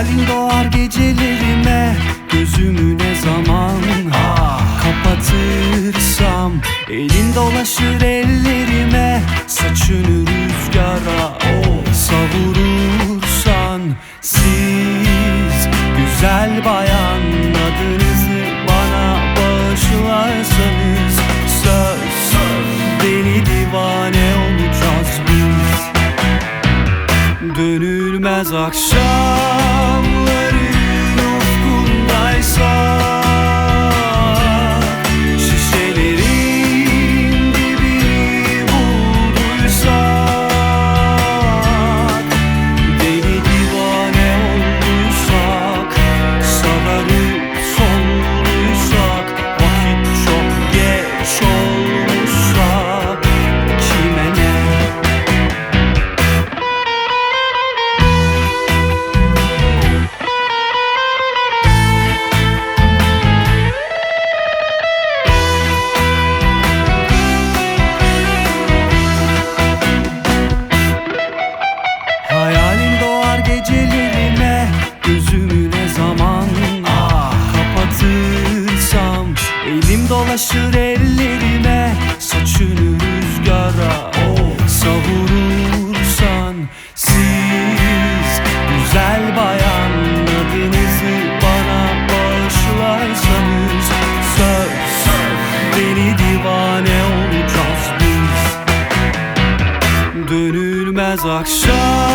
Hayalin doğar gecelerime, gözümü ne zaman kapatırsam. Elin dolaşır ellerime, saçını rüzgara savurursan. Siz güzel bayan, adınızı bana bağışlarsanız, söz deli divane olacağız biz. Dönülmez akşamların ufkundaysak, şişelerin dibini bulduysak, deli divane olduysak, sararıp solduysak, vakit çok geç olmuşsa kime ne? Hayalin doğar gecelerime, gözümü ne zaman kapatırsam. Elim dolaşır ellerime, saçını rüzgara savurursan. Siz güzel bayan, adınızı bana bağışlarsanız, söz deli divane olacağız biz. Dönülmez akşam